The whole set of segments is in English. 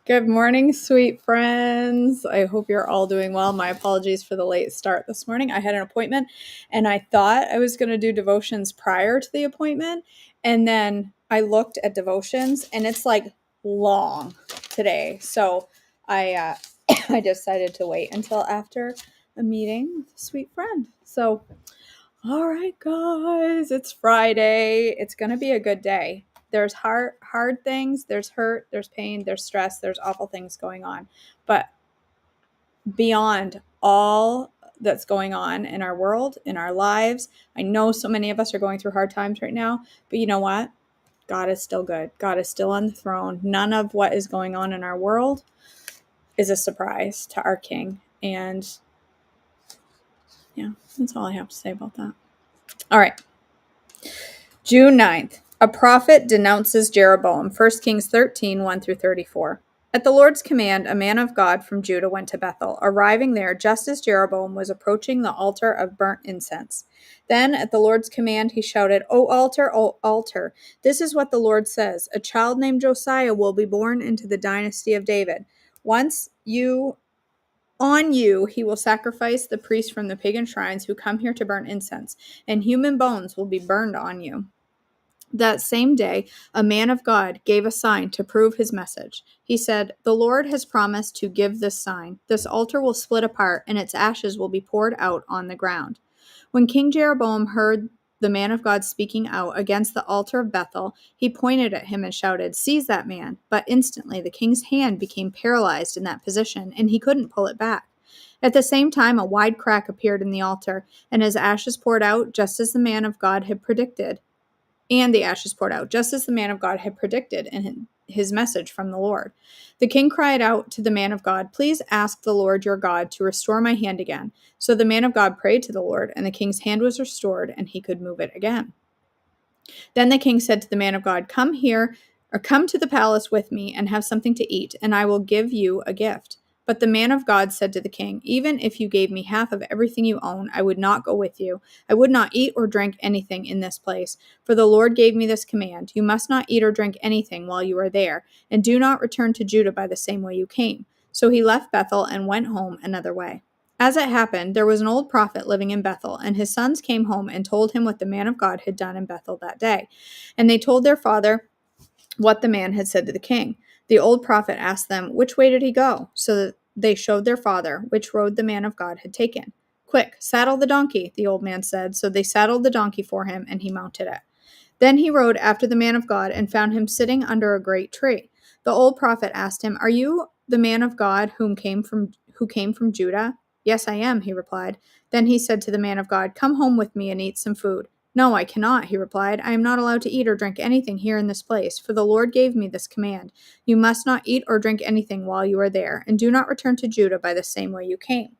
Good morning, sweet friends. I hope you're all doing well. My apologies for the late start this morning. I had an appointment and I thought I was going to do devotions prior to the appointment. And then I looked at devotions and it's like long today. So I I decided to wait until after a meeting with a sweet friend. So, all right, guys, it's Friday. It's going to be a good day. There's hard things, there's hurt, there's pain, there's stress, there's awful things going on. But beyond all that's going on in our world, in our lives, I know so many of us are going through hard times right now, but you know what? God is still good. God is still on the throne. None of what is going on in our world is a surprise to our King. And yeah, that's all I have to say about that. All right. June 9th. A prophet denounces Jeroboam. 1 Kings 13, 1 through 34. At the Lord's command, a man of God from Judah went to Bethel, arriving there just as Jeroboam was approaching the altar of burnt incense. Then, at the Lord's command, he shouted, O altar, this is what the Lord says. A child named Josiah will be born into the dynasty of David. On you he will sacrifice the priests from the pagan shrines who come here to burn incense, and human bones will be burned on you. That same day, a man of God gave a sign to prove his message. He said, The Lord has promised to give this sign. This altar will split apart, and its ashes will be poured out on the ground. When King Jeroboam heard the man of God speaking out against the altar of Bethel, he pointed at him and shouted, Seize that man! But instantly the king's hand became paralyzed in that position, and he couldn't pull it back. At the same time, a wide crack appeared in the altar, and as ashes poured out, just as the man of God had predicted, just as the man of God had predicted in his message from the Lord. The king cried out to the man of God, Please ask the Lord your God to restore my hand again. So the man of God prayed to the Lord, and the king's hand was restored, and he could move it again. Then the king said to the man of God, Come to the palace with me and have something to eat, and I will give you a gift. But the man of God said to the king, Even if you gave me half of everything you own, I would not go with you. I would not eat or drink anything in this place. For the Lord gave me this command, You must not eat or drink anything while you are there, and do not return to Judah by the same way you came. So he left Bethel and went home another way. As it happened, there was an old prophet living in Bethel, and his sons came home and told him what the man of God had done in Bethel that day. And they told their father what the man had said to the king. The old prophet asked them, Which way did he go? So that they showed their father which road the man of God had taken. Quick, saddle the donkey, the old man said. So they saddled the donkey for him, and he mounted it. Then he rode after the man of God and found him sitting under a great tree. The old prophet asked him, Are you the man of God who came from Judah? Yes, I am, he replied. Then he said to the man of God, Come home with me and eat some food. No, I cannot, he replied. I am not allowed to eat or drink anything here in this place, for the Lord gave me this command. You must not eat or drink anything while you are there, and do not return to Judah by the same way you came.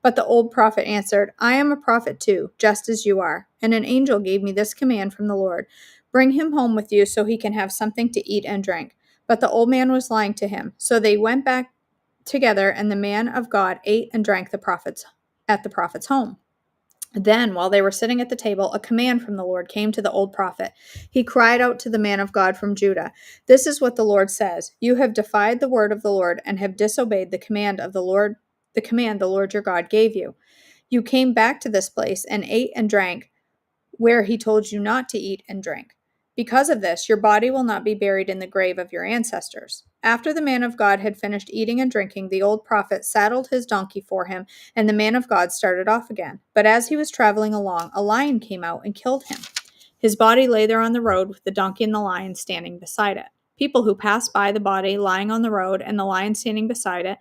But the old prophet answered, I am a prophet too, just as you are. And an angel gave me this command from the Lord. Bring him home with you so he can have something to eat and drink. But the old man was lying to him. So they went back together, and the man of God ate and drank at the prophet's home. Then, while they were sitting at the table, a command from the Lord came to the old prophet. He cried out to the man of God from Judah, This is what the Lord says. You have defied the word of the Lord and have disobeyed the command the Lord your God gave you. You came back to this place and ate and drank where he told you not to eat and drink. Because of this, your body will not be buried in the grave of your ancestors. After the man of God had finished eating and drinking, the old prophet saddled his donkey for him, and the man of God started off again. But as he was traveling along, a lion came out and killed him. His body lay there on the road with the donkey and the lion standing beside it. People who passed by the body lying on the road and the lion standing beside it,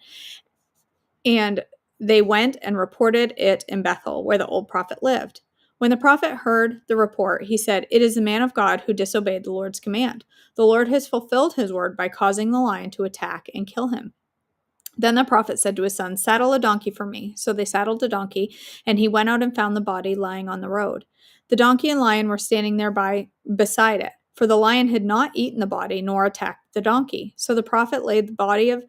and they went and reported it in Bethel, where the old prophet lived. When the prophet heard the report, he said, It is the man of God who disobeyed the Lord's command. The Lord has fulfilled his word by causing the lion to attack and kill him. Then the prophet said to his son, Saddle a donkey for me. So they saddled a donkey, and he went out and found the body lying on the road. The donkey and lion were standing there beside it, for the lion had not eaten the body nor attacked the donkey. So the prophet laid the body of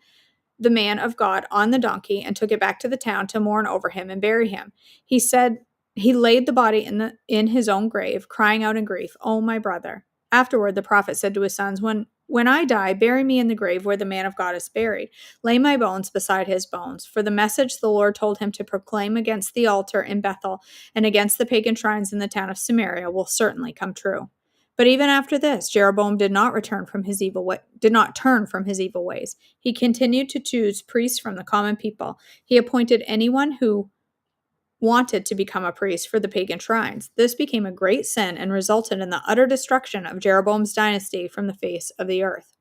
the man of God on the donkey and took it back to the town to mourn over him and bury him. He said he laid the body in his own grave, crying out in grief, Oh, my brother. Afterward, the prophet said to his sons, When When I die, bury me in the grave where the man of God is buried. Lay my bones beside his bones. For the message the Lord told him to proclaim against the altar in Bethel and against the pagan shrines in the town of Samaria will certainly come true. But even after this, Jeroboam did not turn from his evil ways. He continued to choose priests from the common people. He appointed anyone who wanted to become a priest for the pagan shrines. This became a great sin and resulted in the utter destruction of Jeroboam's dynasty from the face of the earth.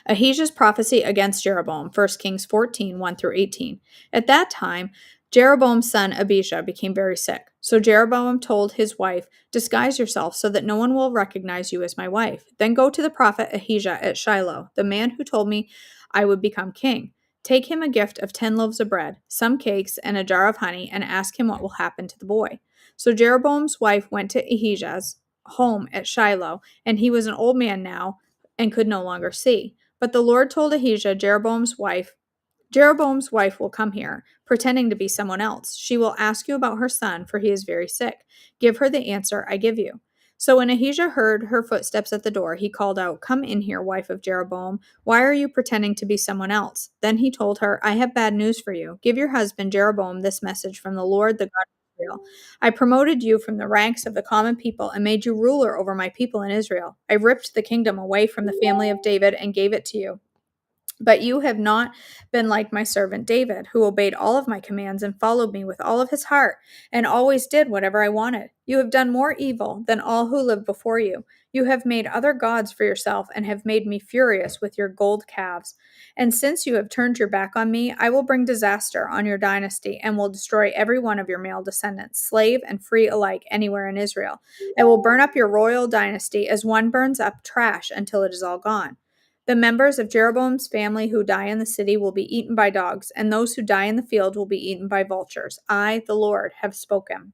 Ahijah's prophecy against Jeroboam, 1 Kings 14, 1 through 18. At that time, Jeroboam's son Abijah became very sick. So Jeroboam told his wife, "Disguise yourself so that no one will recognize you as my wife. Then go to the prophet Ahijah at Shiloh, the man who told me I would become king. Take him a gift of 10 loaves of bread, some cakes, and a jar of honey, and ask him what will happen to the boy." So Jeroboam's wife went to Ahijah's home at Shiloh, and he was an old man now and could no longer see. But the Lord told Ahijah, Jeroboam's wife will come here, pretending to be someone else. She will ask you about her son, for he is very sick. Give her the answer I give you. So when Ahijah heard her footsteps at the door, he called out, "Come in here, wife of Jeroboam. Why are you pretending to be someone else?" Then he told her, "I have bad news for you. Give your husband Jeroboam this message from the Lord, the God of Israel. I promoted you from the ranks of the common people and made you ruler over my people in Israel. I ripped the kingdom away from the family of David and gave it to you. But you have not been like my servant David, who obeyed all of my commands and followed me with all of his heart, and always did whatever I wanted. You have done more evil than all who lived before you. You have made other gods for yourself and have made me furious with your gold calves. And since you have turned your back on me, I will bring disaster on your dynasty and will destroy every one of your male descendants, slave and free alike, anywhere in Israel. I will burn up your royal dynasty as one burns up trash until it is all gone. The members of Jeroboam's family who die in the city will be eaten by dogs, and those who die in the field will be eaten by vultures. I, the Lord, have spoken."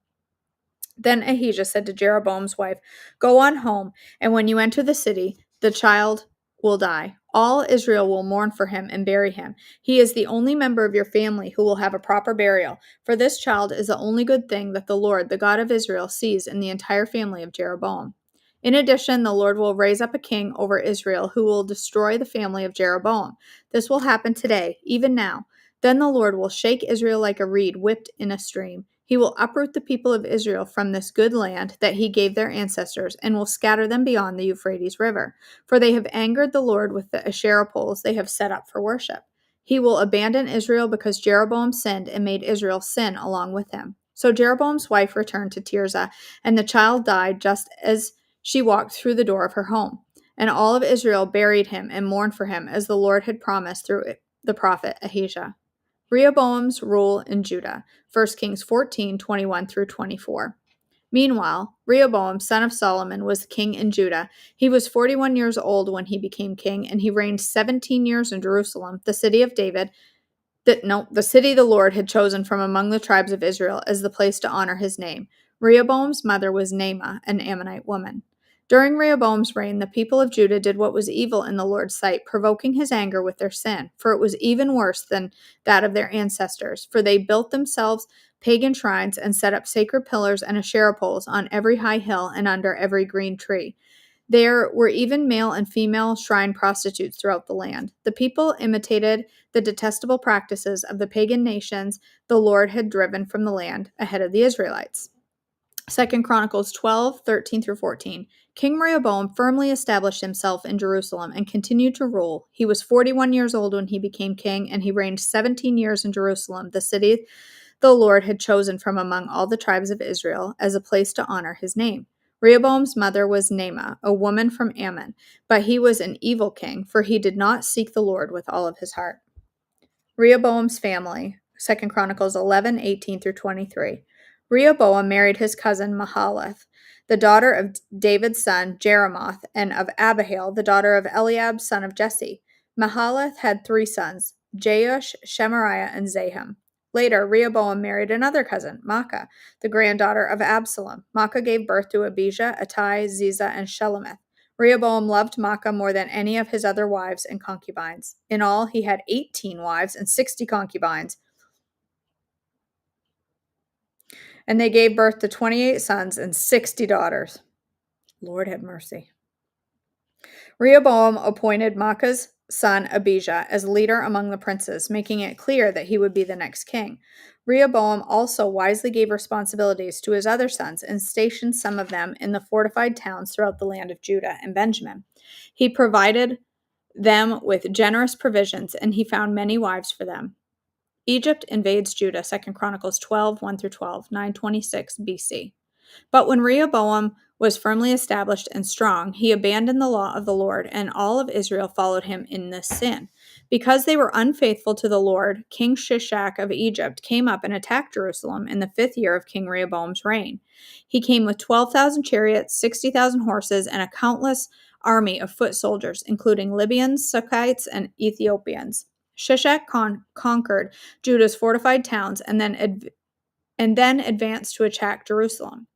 Then Ahijah said to Jeroboam's wife, "Go on home, and when you enter the city, the child will die. All Israel will mourn for him and bury him. He is the only member of your family who will have a proper burial, for this child is the only good thing that the Lord, the God of Israel, sees in the entire family of Jeroboam. In addition, the Lord will raise up a king over Israel who will destroy the family of Jeroboam. This will happen today, even now. Then the Lord will shake Israel like a reed whipped in a stream. He will uproot the people of Israel from this good land that he gave their ancestors and will scatter them beyond the Euphrates River, for they have angered the Lord with the Asherah poles they have set up for worship. He will abandon Israel because Jeroboam sinned and made Israel sin along with him. So Jeroboam's wife returned to Tirzah, and the child died just as she walked through the door of her home. And all of Israel buried him and mourned for him as the Lord had promised through the prophet Ahijah. Rehoboam's rule in Judah, 1 Kings 14, 21 through 24. Meanwhile, Rehoboam, son of Solomon, was king in Judah. He was 41 years old when he became king, and he reigned 17 years in Jerusalem, the city of David. The city the Lord had chosen from among the tribes of Israel as the place to honor his name. Rehoboam's mother was Naamah, an Ammonite woman. During Rehoboam's reign, the people of Judah did what was evil in the Lord's sight, provoking his anger with their sin, for it was even worse than that of their ancestors, for they built themselves pagan shrines and set up sacred pillars and Asherah poles on every high hill and under every green tree. There were even male and female shrine prostitutes throughout the land. The people imitated the detestable practices of the pagan nations the Lord had driven from the land ahead of the Israelites. 2 Chronicles 12, 13 through 14. King Rehoboam firmly established himself in Jerusalem and continued to rule. He was 41 years old when he became king, and he reigned 17 years in Jerusalem, the city the Lord had chosen from among all the tribes of Israel as a place to honor his name. Rehoboam's mother was Naamah, a woman from Ammon, but he was an evil king, for he did not seek the Lord with all of his heart. Rehoboam's family, 2 Chronicles 11, 18 through 23. Rehoboam married his cousin Mahalath, the daughter of David's son Jeremoth, and of Abihail, the daughter of Eliab, son of Jesse. Mahalath had 3 sons, Jeush, Shemariah, and Zaham. Later, Rehoboam married another cousin, Maacah, the granddaughter of Absalom. Maacah gave birth to Abijah, Attai, Ziza, and Shelomith. Rehoboam loved Maacah more than any of his other wives and concubines. In all, he had 18 wives and 60 concubines, and they gave birth to 28 sons and 60 daughters. Lord have mercy. Rehoboam appointed Maacah's son Abijah as leader among the princes, making it clear that he would be the next king. Rehoboam also wisely gave responsibilities to his other sons and stationed some of them in the fortified towns throughout the land of Judah and Benjamin. He provided them with generous provisions, and he found many wives for them. Egypt invades Judah, 2 Chronicles 12, 1 through 12, 926 BC. But when Rehoboam was firmly established and strong, he abandoned the law of the Lord, and all of Israel followed him in this sin. Because they were unfaithful to the Lord, King Shishak of Egypt came up and attacked Jerusalem in the 5th year of King Rehoboam's reign. He came with 12,000 chariots, 60,000 horses, and a countless army of foot soldiers, including Libyans, Sukkites, and Ethiopians. Shishak conquered Judah's fortified towns and then advanced to attack Jerusalem.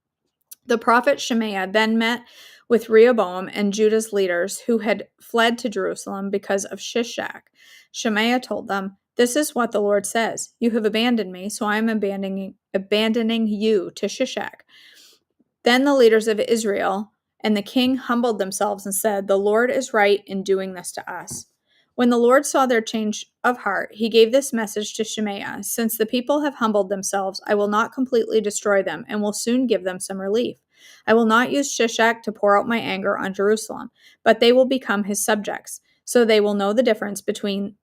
The prophet Shemaiah then met with Rehoboam and Judah's leaders who had fled to Jerusalem because of Shishak. Shemaiah told them, "This is what the Lord says. You have abandoned me, so I am abandoning you to Shishak." Then the leaders of Israel and the king humbled themselves and said, "The Lord is right in doing this to us." When the Lord saw their change of heart, he gave this message to Shemaiah: "Since the people have humbled themselves, I will not completely destroy them and will soon give them some relief. I will not use Shishak to pour out my anger on Jerusalem, but they will become his subjects, so they will know the difference between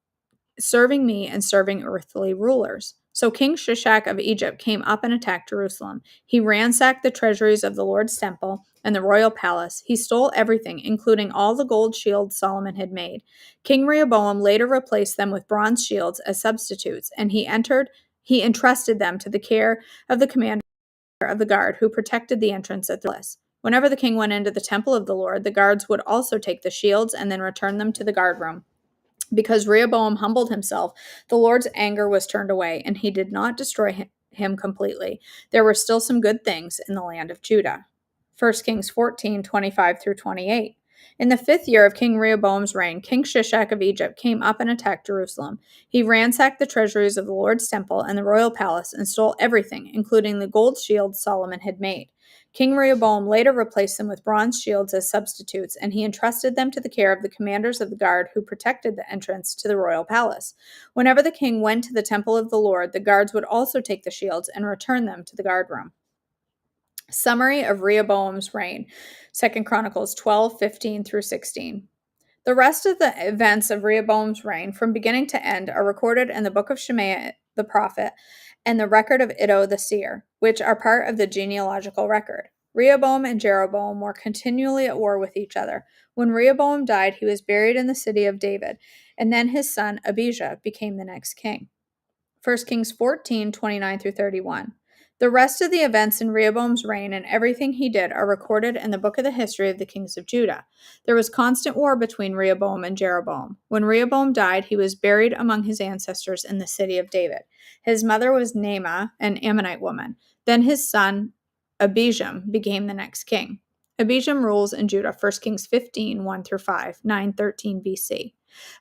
serving me and serving earthly rulers." So King Shishak of Egypt came up and attacked Jerusalem. He ransacked the treasuries of the Lord's temple and the royal palace. He stole everything, including all the gold shields Solomon had made. King Rehoboam later replaced them with bronze shields as substitutes, and he entrusted them to the care of the commander of the guard who protected the entrance at the palace. Whenever the king went into the temple of the Lord, the guards would also take the shields and then return them to the guard room. Because Rehoboam humbled himself, the Lord's anger was turned away, and he did not destroy him completely. There were still some good things in the land of Judah. 1 Kings 14, 25 through 28. In the 5th year of King Rehoboam's reign, King Shishak of Egypt came up and attacked Jerusalem. He ransacked the treasuries of the Lord's temple and the royal palace and stole everything, including the gold shields Solomon had made. King Rehoboam later replaced them with bronze shields as substitutes, and he entrusted them to the care of the commanders of the guard who protected the entrance to the royal palace. Whenever the king went to the temple of the Lord, the guards would also take the shields and return them to the guard room. Summary of Rehoboam's reign, 2 Chronicles 12, 15 through 16. The rest of the events of Rehoboam's reign, from beginning to end, are recorded in the book of Shemaiah the prophet and the record of Iddo the seer, which are part of the genealogical record. Rehoboam and Jeroboam were continually at war with each other. When Rehoboam died, he was buried in the city of David, and then his son Abijah became the next king. 1 Kings 14, 29 through 31. The rest of the events in Rehoboam's reign and everything he did are recorded in the book of the history of the kings of Judah. There was constant war between Rehoboam and Jeroboam. When Rehoboam died, he was buried among his ancestors in the city of David. His mother was Naamah, an Ammonite woman. Then his son Abijam became the next king. Abijam rules in Judah, 1 Kings 15, 1 through 5, 913 BC.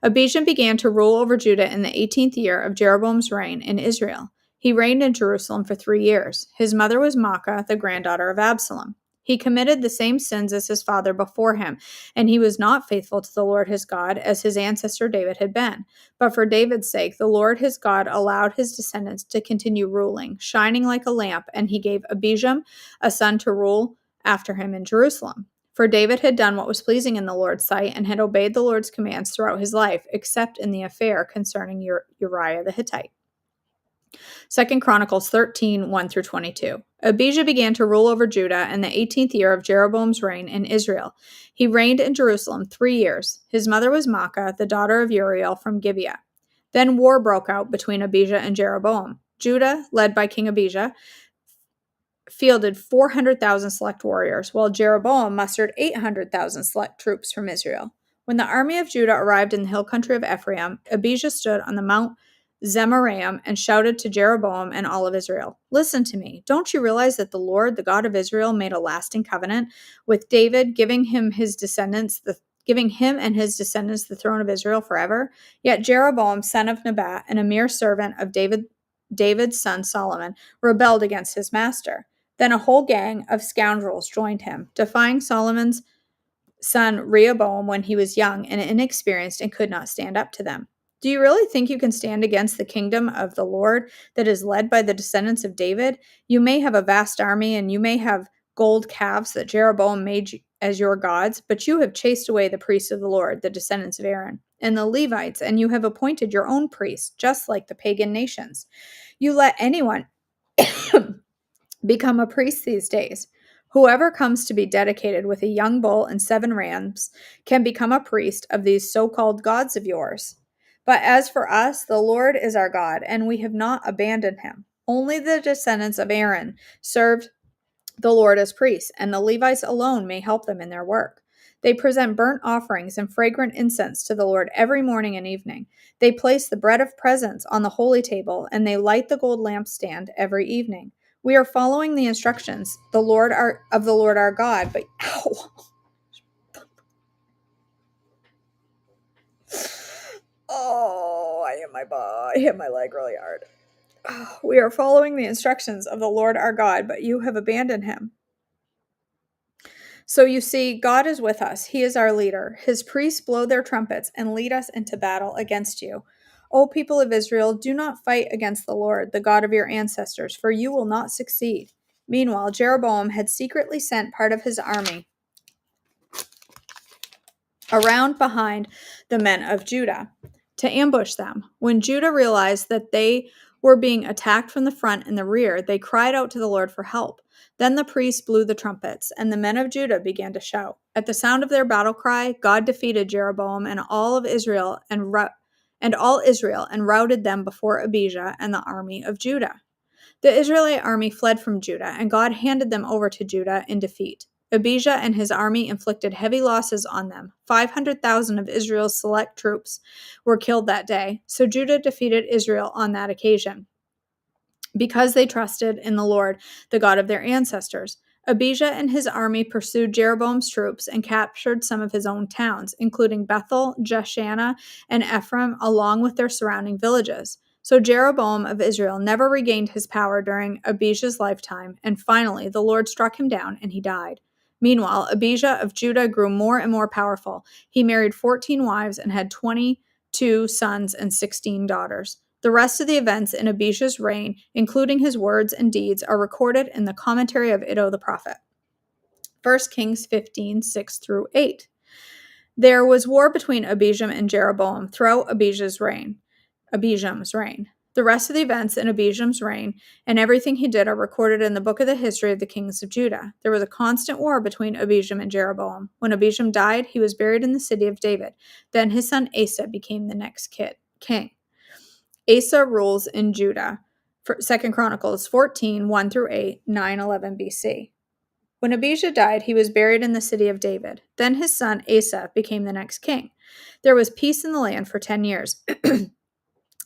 Abijam began to rule over Judah in the 18th year of Jeroboam's reign in Israel. He reigned in Jerusalem for 3 years. His mother was Maacah, the granddaughter of Absalom. He committed the same sins as his father before him, and he was not faithful to the Lord his God as his ancestor David had been. But for David's sake, the Lord his God allowed his descendants to continue ruling, shining like a lamp, and he gave Abijam a son to rule after him in Jerusalem. For David had done what was pleasing in the Lord's sight and had obeyed the Lord's commands throughout his life, except in the affair concerning Uriah the Hittite. 2 Chronicles 13, 1 through 22. Abijah began to rule over Judah in the 18th year of Jeroboam's reign in Israel. He reigned in Jerusalem 3 years. His mother was Maacah, the daughter of Uriel from Gibeah. Then war broke out between Abijah and Jeroboam. Judah, led by King Abijah, fielded 400,000 select warriors, while Jeroboam mustered 800,000 select troops from Israel. When the army of Judah arrived in the hill country of Ephraim, Abijah stood on the Mount Zemaraim and shouted to Jeroboam and all of Israel, "Listen to me. Don't you realize that the Lord, the God of Israel, made a lasting covenant with David, giving him and his descendants the throne of Israel forever? Yet Jeroboam, son of Nebat, and a mere servant of David's son Solomon, rebelled against his master. Then a whole gang of scoundrels joined him, defying Solomon's son Rehoboam when he was young and inexperienced and could not stand up to them. Do you really think you can stand against the kingdom of the Lord that is led by the descendants of David? You may have a vast army and you may have gold calves that Jeroboam made as your gods, but you have chased away the priests of the Lord, the descendants of Aaron, and the Levites, and you have appointed your own priests, just like the pagan nations. You let anyone become a priest these days. Whoever comes to be dedicated with a young bull and 7 rams can become a priest of these so called gods of yours. But as for us, the Lord is our God, and we have not abandoned him. Only the descendants of Aaron served the Lord as priests, and the Levites alone may help them in their work. They present burnt offerings and fragrant incense to the Lord every morning and evening. They place the bread of presence on the holy table, and they light the gold lampstand every evening. We are following the instructions of the Lord our God, but ow. Oh, I hit my leg really hard. We are following the instructions of the Lord our God, but you have abandoned him. So you see, God is with us. He is our leader. His priests blow their trumpets and lead us into battle against you. O people of Israel, do not fight against the Lord, the God of your ancestors, for you will not succeed. Meanwhile, Jeroboam had secretly sent part of his army around behind the men of Judah to ambush them. When Judah realized that they were being attacked from the front and the rear, they cried out to the Lord for help. Then the priests blew the trumpets, and the men of Judah began to shout. At the sound of their battle cry, God defeated Jeroboam and all Israel and routed them before Abijah and the army of Judah. The Israelite army fled from Judah, and God handed them over to Judah in defeat. Abijah and his army inflicted heavy losses on them. 500,000 of Israel's select troops were killed that day, so Judah defeated Israel on that occasion because they trusted in the Lord, the God of their ancestors. Abijah and his army pursued Jeroboam's troops and captured some of his own towns, including Bethel, Jeshanah, and Ephraim, along with their surrounding villages. So Jeroboam of Israel never regained his power during Abijah's lifetime, and finally the Lord struck him down and he died. Meanwhile, Abijah of Judah grew more and more powerful. He married 14 wives and had 22 sons and 16 daughters. The rest of the events in Abijah's reign, including his words and deeds, are recorded in the commentary of Iddo the prophet. 1 Kings 15, 6 through 8. There was war between Abijam and Jeroboam throughout Abijam's reign. The rest of the events in Abijam's reign and everything he did are recorded in the book of the history of the kings of Judah. There was a constant war between Abijam and Jeroboam. When Abijam died, he was buried in the city of David. Then his son Asa became the next king. Asa rules in Judah. 2 Chronicles 14, 1 through 8, 911 BC. When Abijah died, he was buried in the city of David. Then his son Asa became the next king. There was peace in the land for 10 years.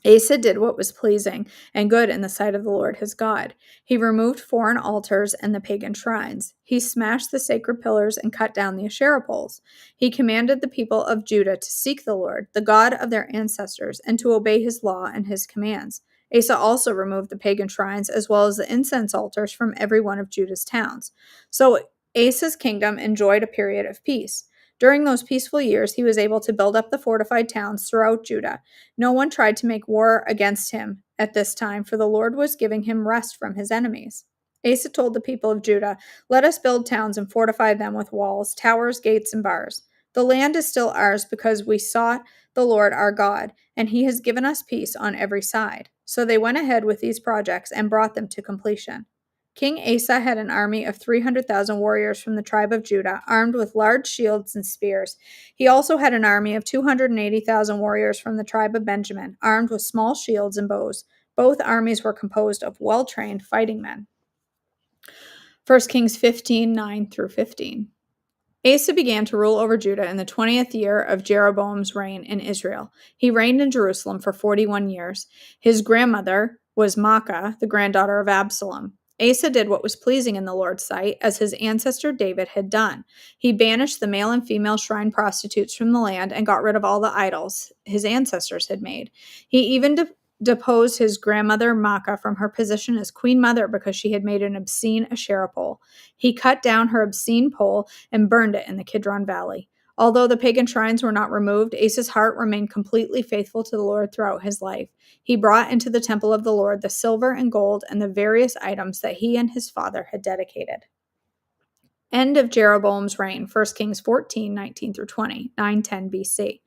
Asa did what was pleasing and good in the sight of the Lord his God. He removed foreign altars and the pagan shrines. He smashed the sacred pillars and cut down the Asherah poles. He commanded the people of Judah to seek the Lord, the God of their ancestors, and to obey his law and his commands. Asa also removed the pagan shrines as well as the incense altars from every one of Judah's towns. So Asa's kingdom enjoyed a period of peace. During those peaceful years, he was able to build up the fortified towns throughout Judah. No one tried to make war against him at this time, for the Lord was giving him rest from his enemies. Asa told the people of Judah, "Let us build towns and fortify them with walls, towers, gates, and bars. The land is still ours because we sought the Lord our God, and he has given us peace on every side." So they went ahead with these projects and brought them to completion. King Asa had an army of 300,000 warriors from the tribe of Judah, armed with large shields and spears. He also had an army of 280,000 warriors from the tribe of Benjamin, armed with small shields and bows. Both armies were composed of well-trained fighting men. 1 Kings 15, 9 through 15. Asa began to rule over Judah in the 20th year of Jeroboam's reign in Israel. He reigned in Jerusalem for 41 years. His grandmother was Maacah, the granddaughter of Absalom. Asa did what was pleasing in the Lord's sight, as his ancestor David had done. He banished the male and female shrine prostitutes from the land and got rid of all the idols his ancestors had made. He even deposed his grandmother Maacah from her position as queen mother because she had made an obscene Asherah pole. He cut down her obscene pole and burned it in the Kidron Valley. Although the pagan shrines were not removed, Asa's heart remained completely faithful to the Lord throughout his life. He brought into the temple of the Lord the silver and gold and the various items that he and his father had dedicated. End of Jeroboam's reign, 1 Kings 14, 19 through 20, 910 BC.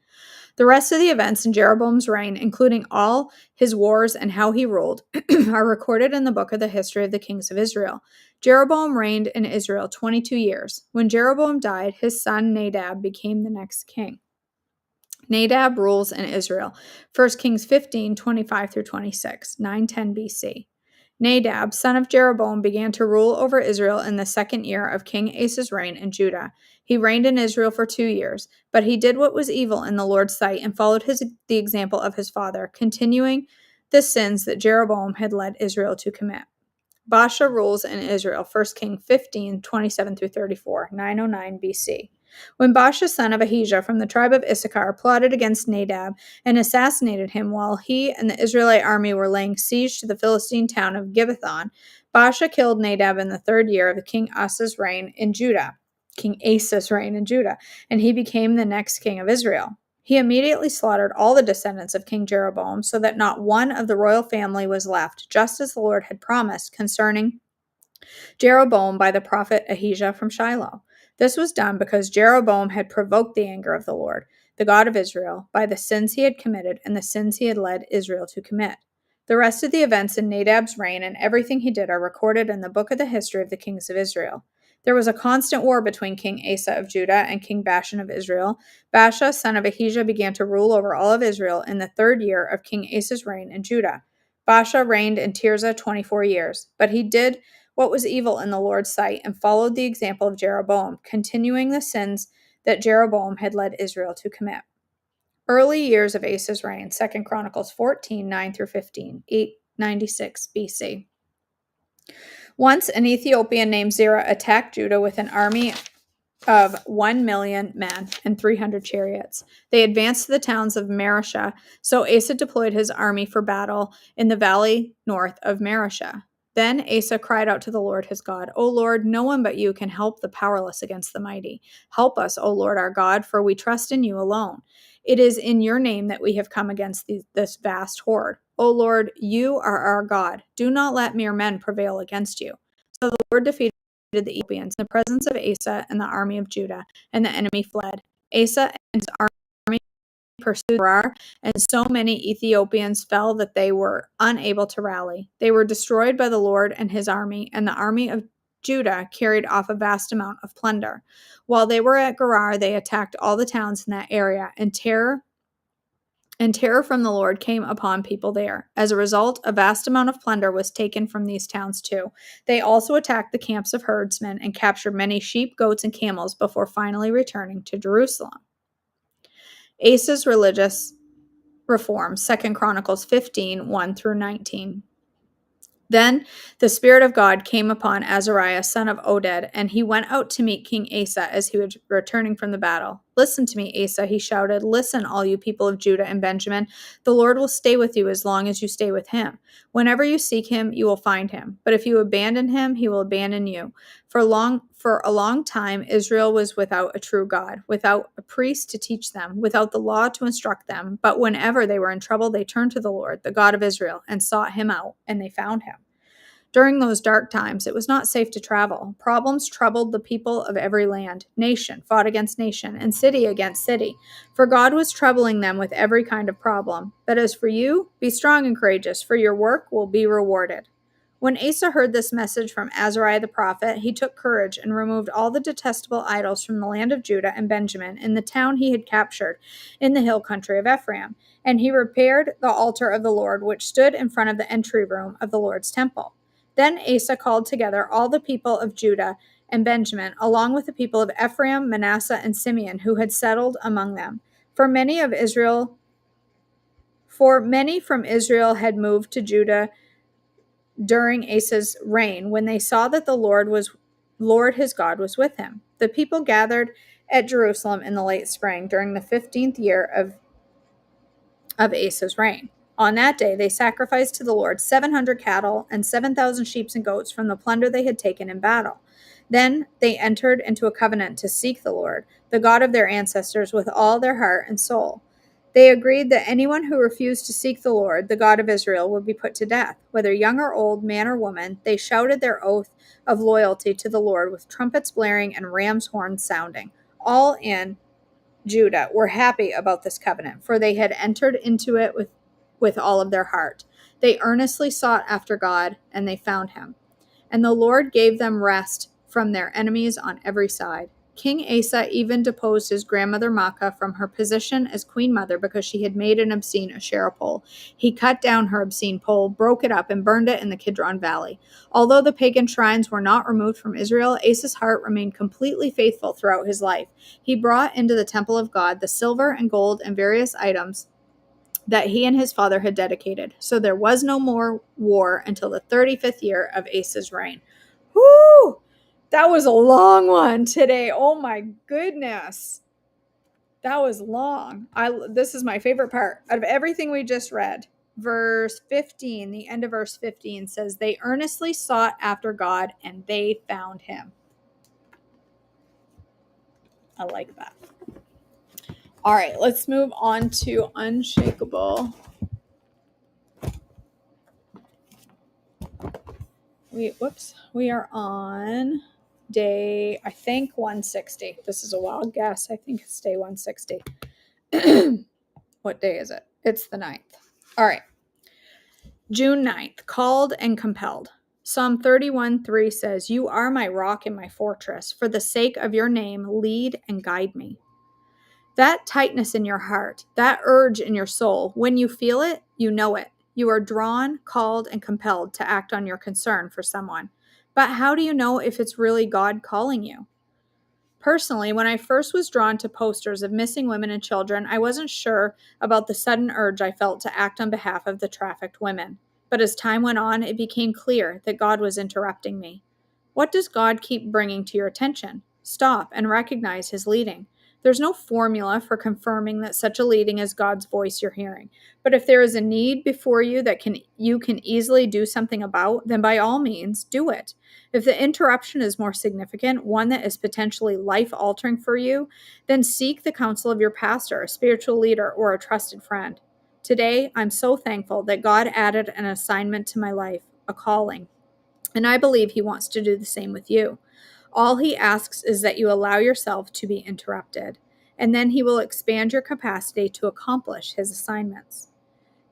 The rest of the events in Jeroboam's reign, including all his wars and how he ruled, are recorded in the book of the history of the kings of Israel. Jeroboam reigned in Israel 22 years. When Jeroboam died, his son Nadab became the next king. Nadab rules in Israel. 1 Kings 15, 25 through 26, 910 BC. Nadab, son of Jeroboam, began to rule over Israel in the second year of King Asa's reign in Judah. He reigned in Israel for 2 years, but he did what was evil in the Lord's sight and followed the example of his father, continuing the sins that Jeroboam had led Israel to commit. Baasha rules in Israel, 1 Kings 15, 27 through 34, 909 BC. When Baasha, son of Ahijah from the tribe of Issachar, plotted against Nadab and assassinated him while he and the Israelite army were laying siege to the Philistine town of Gibbethon, Baasha killed Nadab in the 3rd year of King Asa's reign in Judah, and he became the next king of Israel. He immediately slaughtered all the descendants of King Jeroboam so that not one of the royal family was left, just as the Lord had promised concerning Jeroboam by the prophet Ahijah from Shiloh. This was done because Jeroboam had provoked the anger of the Lord, the God of Israel, by the sins he had committed and the sins he had led Israel to commit. The rest of the events in Nadab's reign and everything he did are recorded in the book of the history of the kings of Israel. There was a constant war between King Asa of Judah and King Bashan of Israel. Baasha, son of Ahijah, began to rule over all of Israel in the 3rd year of King Asa's reign in Judah. Baasha reigned in Tirzah 24 years, but he did what was evil in the Lord's sight and followed the example of Jeroboam, continuing the sins that Jeroboam had led Israel to commit. Early years of Asa's reign, 2 Chronicles 14, 9 through 15, 896 BC. Once an Ethiopian named Zerah attacked Judah with an army of 1 million men and 300 chariots. They advanced to the towns of Mareshah, so Asa deployed his army for battle in the valley north of Mareshah. Then Asa cried out to the Lord his God, O Lord, no one but you can help the powerless against the mighty. Help us, O Lord our God, for we trust in you alone. It is in your name that we have come against this vast horde. O Lord, you are our God. Do not let mere men prevail against you. So the Lord defeated the Ethiopians in the presence of Asa and the army of Judah, and the enemy fled. Asa and his army pursued Gerar, and so many Ethiopians fell that they were unable to rally. They were destroyed by the Lord and his army, and the army of Judah carried off a vast amount of plunder. While they were at Gerar, they attacked all the towns in that area, and terror from the Lord came upon people there. As a result, a vast amount of plunder was taken from these towns too. They also attacked the camps of herdsmen and captured many sheep, goats, and camels before finally returning to Jerusalem. Asa's religious reforms, 2 Chronicles 15, 1 through 19. Then the Spirit of God came upon Azariah, son of Oded, and he went out to meet King Asa as he was returning from the battle. Listen to me, Asa, he shouted. Listen, all you people of Judah and Benjamin. The Lord will stay with you as long as you stay with him. Whenever you seek him, you will find him. But if you abandon him, he will abandon you. For a long time, Israel was without a true God, without a priest to teach them, without the law to instruct them. But whenever they were in trouble, they turned to the Lord, the God of Israel, and sought him out, and they found him. During those dark times, it was not safe to travel. Problems troubled the people of every land. Nation fought against nation, and city against city. For God was troubling them with every kind of problem. But as for you, be strong and courageous, for your work will be rewarded. When Asa heard this message from Azariah the prophet, he took courage and removed all the detestable idols from the land of Judah and Benjamin in the town he had captured in the hill country of Ephraim. And he repaired the altar of the Lord, which stood in front of the entry room of the Lord's temple. Then Asa called together all the people of Judah and Benjamin, along with the people of Ephraim, Manasseh, and Simeon, who had settled among them. For many from Israel had moved to Judah during Asa's reign, when they saw that the Lord his God was with him. The people gathered at Jerusalem in the late spring, during the 15th year of Asa's reign. On that day, they sacrificed to the Lord 700 cattle and 7,000 sheep and goats from the plunder they had taken in battle. Then they entered into a covenant to seek the Lord, the God of their ancestors, with all their heart and soul. They agreed that anyone who refused to seek the Lord, the God of Israel, would be put to death. Whether young or old, man or woman, they shouted their oath of loyalty to the Lord with trumpets blaring and ram's horns sounding. All in Judah were happy about this covenant, for they had entered into it with all of their heart. They earnestly sought after God, and they found him. And the Lord gave them rest from their enemies on every side. King Asa even deposed his grandmother Maacah from her position as queen mother because she had made an obscene Asherah pole. He cut down her obscene pole, broke it up, and burned it in the Kidron Valley. Although the pagan shrines were not removed from Israel, Asa's heart remained completely faithful throughout his life. He brought into the temple of God the silver and gold and various items that he and his father had dedicated. So there was no more war until the 35th year of Asa's reign. Whoo! That was a long one today. Oh my goodness. That was long. This is my favorite part out of everything we just read. Verse 15, the end of verse 15 says, they earnestly sought after God and they found him. I like that. All right, let's move on to Unshakable. We are on day, I think, 160. This is a wild guess. I think it's day 160. What day is it? It's the 9th. All right. June 9th, called and compelled. Psalm 31:3 says, you are my rock and my fortress. For the sake of your name, lead and guide me. That tightness in your heart, that urge in your soul, when you feel it, you know it. You are drawn, called, and compelled to act on your concern for someone. But how do you know if it's really God calling you? Personally, when I first was drawn to posters of missing women and children, I wasn't sure about the sudden urge I felt to act on behalf of the trafficked women. But as time went on, it became clear that God was interrupting me. What does God keep bringing to your attention? Stop and recognize his leading. There's no formula for confirming that such a leading is God's voice you're hearing. But if there is a need before you that you can easily do something about, then by all means, do it. If the interruption is more significant, one that is potentially life-altering for you, then seek the counsel of your pastor, a spiritual leader, or a trusted friend. Today, I'm so thankful that God added an assignment to my life, a calling, and I believe he wants to do the same with you. All he asks is that you allow yourself to be interrupted, and then he will expand your capacity to accomplish his assignments.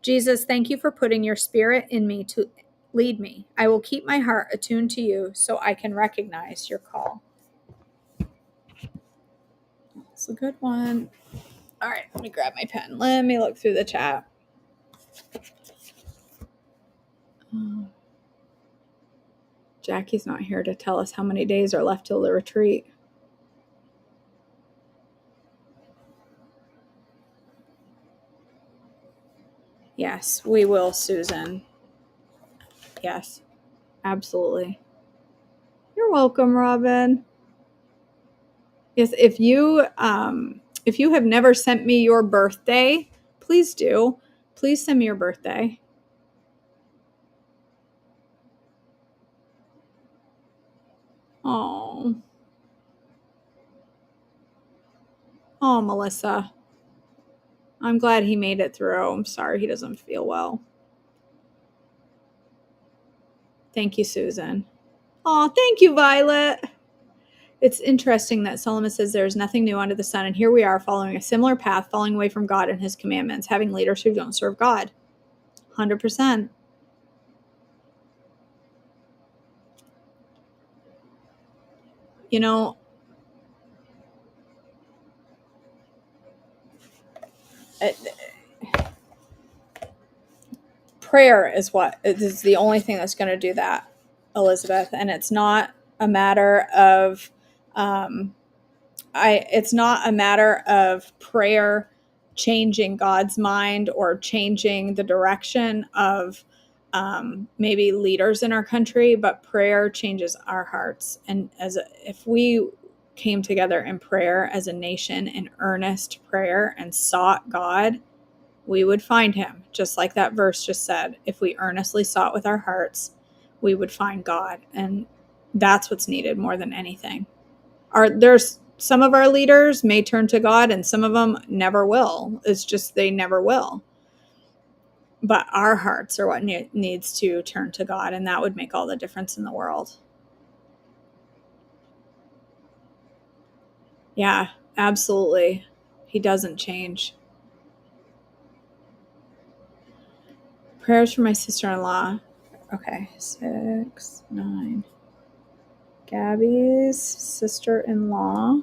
Jesus, thank you for putting your spirit in me to lead me. I will keep my heart attuned to you so I can recognize your call. That's a good one. All right, let me grab my pen. Let me look through the chat. Jackie's not here to tell us how many days are left till the retreat. Yes, we will, Susan. Yes, absolutely. You're welcome, Robin. Yes, if you have never sent me your birthday, please do. Please send me your birthday. Oh, Melissa. I'm glad he made it through. I'm sorry he doesn't feel well. Thank you, Susan. Oh, thank you, Violet. It's interesting that Solomon says there is nothing new under the sun, and here we are following a similar path, falling away from God and his commandments, having leaders who don't serve God. 100%. You know, prayer is the only thing that's going to do that, Elizabeth. And it's not a matter of it's not a matter of prayer changing God's mind or changing the direction of maybe leaders in our country, but prayer changes our hearts. And if we came together in prayer as a nation in earnest prayer and sought God, we would find him, just like that verse just said. If we earnestly sought with our hearts, we would find God. And that's what's needed more than anything. There's some of our leaders may turn to God and some of them never will. It's just they never will. But our hearts are what needs to turn to God, and that would make all the difference in the world. Yeah, absolutely. He doesn't change. Prayers for my sister-in-law. Okay, 6, 9. Gabby's sister-in-law.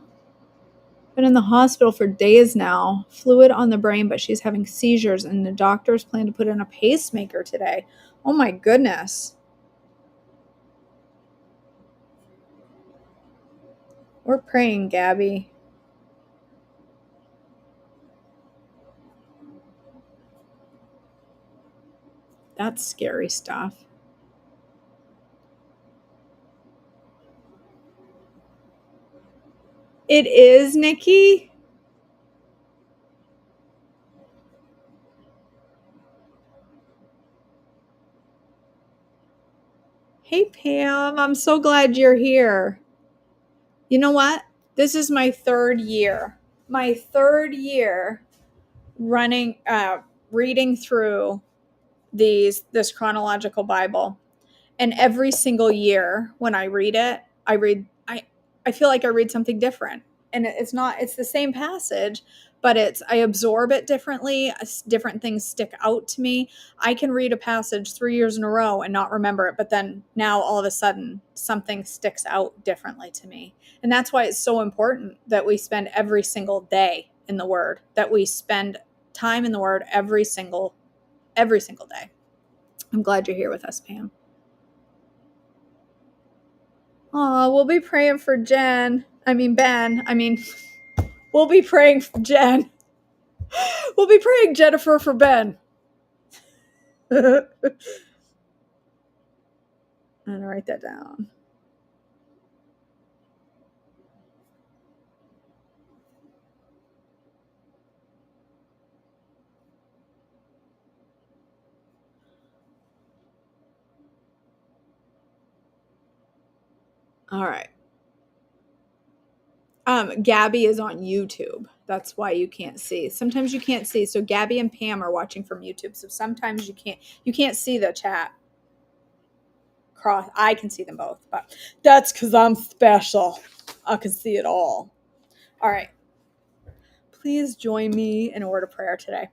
Been in the hospital for days now. Fluid on the brain, but she's having seizures, and the doctors plan to put in a pacemaker today. Oh my goodness. We're praying, Gabby. That's scary stuff. It is, Nikki. Hey, Pam. I'm so glad you're here. You know what? This is my third year. My third year reading through this chronological Bible. And every single year when I read it, I feel like I read something different. And it's the same passage, but I absorb it differently. Different things stick out to me. I can read a passage 3 years in a row and not remember it, but then now all of a sudden something sticks out differently to me. And that's why it's so important that we spend every single day in the Word, that we spend time in the Word every single day. I'm glad you're here with us, Pam. Oh, we'll be praying for Ben. We'll be praying for Jen. We'll be praying, Jennifer, for Ben. I'm going to write that down. All right. Gabby is on YouTube. That's why you can't see. Sometimes you can't see. So Gabby and Pam are watching from YouTube. So sometimes you can't see the chat. I can see them both, but that's because I'm special. I can see it all. All right. Please join me in a word of prayer today.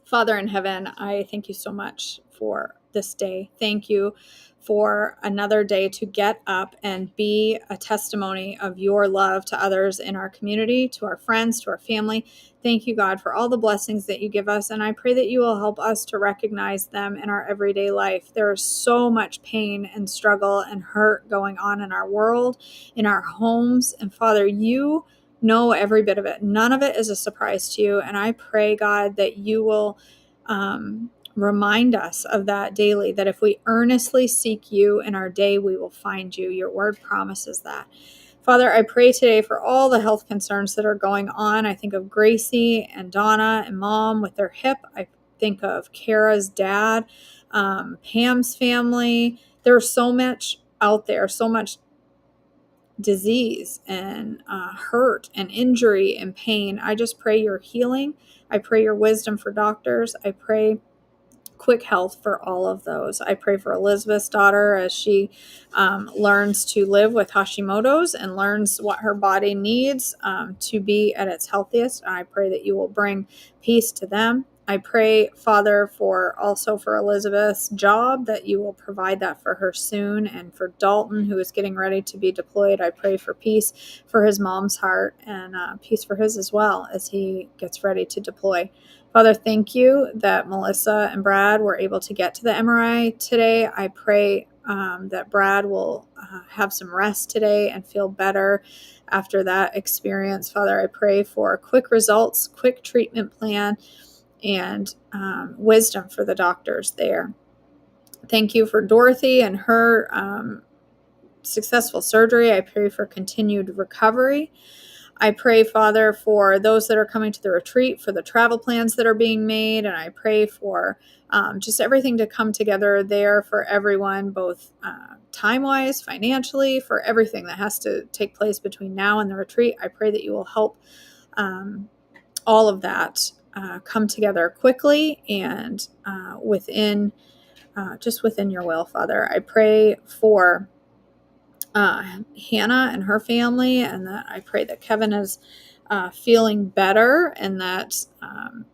Father in heaven, I thank you so much for this day. Thank you for another day to get up and be a testimony of your love to others in our community, to our friends, to our family. Thank you, God, for all the blessings that you give us. And I pray that you will help us to recognize them in our everyday life. There is so much pain and struggle and hurt going on in our world, in our homes. And Father, you know every bit of it. None of it is a surprise to you. And I pray, God, that you will remind us of that daily, that if we earnestly seek you in our day, we will find you. Your word promises that. Father, I pray today for all the health concerns that are going on. I think of Gracie and Donna and Mom with their hip. I think of Kara's dad, Pam's family. There's so much out there, so much disease and hurt and injury and pain. I just pray your healing. I pray your wisdom for doctors. I pray quick health for all of those. I pray for Elizabeth's daughter as she learns to live with Hashimoto's and learns what her body needs to be at its healthiest. I pray that you will bring peace to them. I pray, Father, also for Elizabeth's job, that you will provide that for her soon. And for Dalton, who is getting ready to be deployed, I pray for peace for his mom's heart and peace for his as well as he gets ready to deploy. Father, thank you that Melissa and Brad were able to get to the MRI today. I pray that Brad will have some rest today and feel better after that experience. Father, I pray for quick results, quick treatment plan, and wisdom for the doctors there. Thank you for Dorothy and her successful surgery. I pray for continued recovery. I pray, Father, for those that are coming to the retreat, for the travel plans that are being made, and I pray for just everything to come together there for everyone, both time-wise, financially, for everything that has to take place between now and the retreat. I pray that you will help all of that come together quickly and within your will, Father. I pray for Hannah and her family, and that I pray that Kevin is feeling better, and that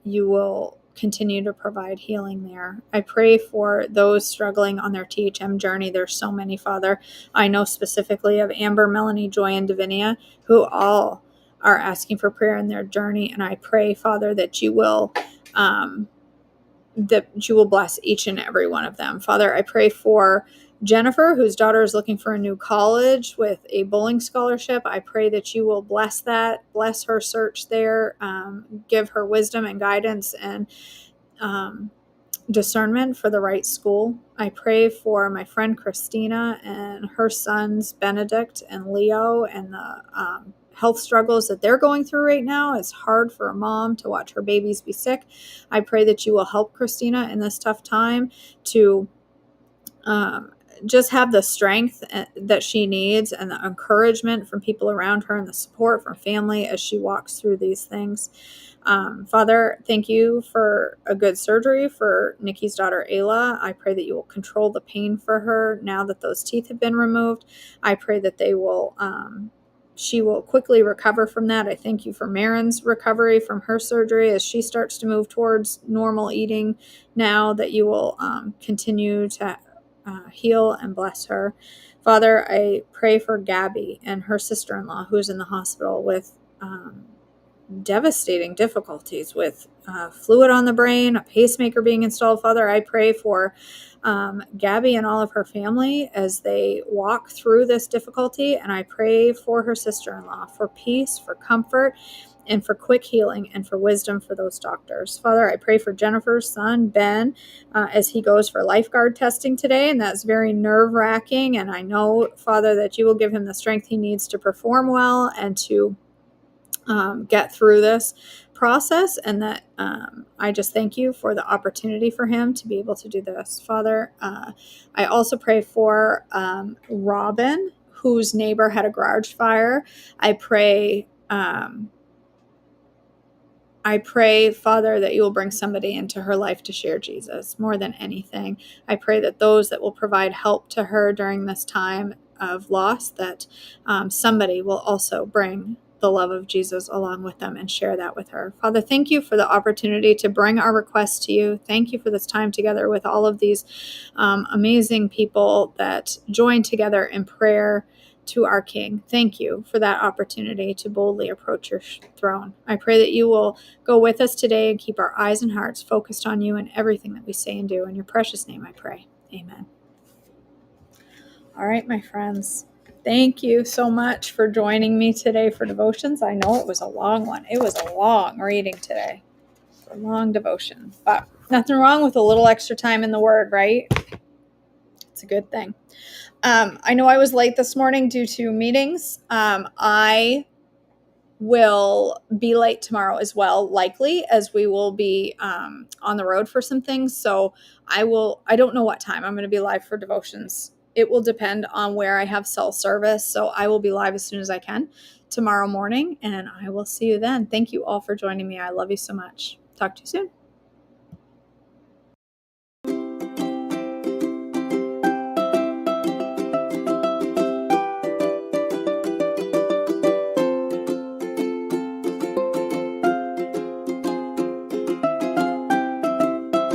you will continue to provide healing there. I pray for those struggling on their THM journey. There's so many, Father. I know specifically of Amber, Melanie, Joy, and Davinia, who all are asking for prayer in their journey. And I pray, Father, that you will bless each and every one of them. Father, I pray for Jennifer, whose daughter is looking for a new college with a bowling scholarship. I pray that you will bless that, bless her search there, give her wisdom and guidance and discernment for the right school. I pray for my friend Christina and her sons Benedict and Leo, and the health struggles that they're going through right now. It's hard for a mom to watch her babies be sick. I pray that you will help Christina in this tough time to just have the strength that she needs, and the encouragement from people around her, and the support from family as she walks through these things. Father, thank you for a good surgery for Nikki's daughter, Ayla. I pray that you will control the pain for her now that those teeth have been removed. I pray that she will quickly recover from that. I thank you for Marin's recovery from her surgery as she starts to move towards normal eating now, that you will continue to heal and bless her. Father, I pray for Gabby and her sister-in-law, who's in the hospital with devastating difficulties with fluid on the brain, a pacemaker being installed. Father, I pray for Gabby and all of her family as they walk through this difficulty, and I pray for her sister-in-law for peace, for comfort, and for quick healing, and for wisdom for those doctors. Father, I pray for Jennifer's son, Ben, as he goes for lifeguard testing today, and that's very nerve-wracking, and I know, Father, that you will give him the strength he needs to perform well and to get through this process, and that I just thank you for the opportunity for him to be able to do this. Father, I also pray for Robin, whose neighbor had a garage fire. I pray, Father, that you will bring somebody into her life to share Jesus more than anything. I pray that those that will provide help to her during this time of loss, that somebody will also bring the love of Jesus along with them and share that with her. Father, thank you for the opportunity to bring our requests to you. Thank you for this time together with all of these amazing people that join together in prayer to our King. Thank you for that opportunity to boldly approach your throne. I pray that you will go with us today and keep our eyes and hearts focused on you in everything that we say and do. In your precious name I pray. Amen. All right, my friends. Thank you so much for joining me today for devotions. I know it was a long one. It was a long reading today. A long devotion. But nothing wrong with a little extra time in the Word, right? It's a good thing. I know I was late this morning due to meetings. I will be late tomorrow as well, likely, as we will be on the road for some things. So I don't know what time I'm going to be live for devotions. It will depend on where I have cell service. So I will be live as soon as I can tomorrow morning, and I will see you then. Thank you all for joining me. I love you so much. Talk to you soon.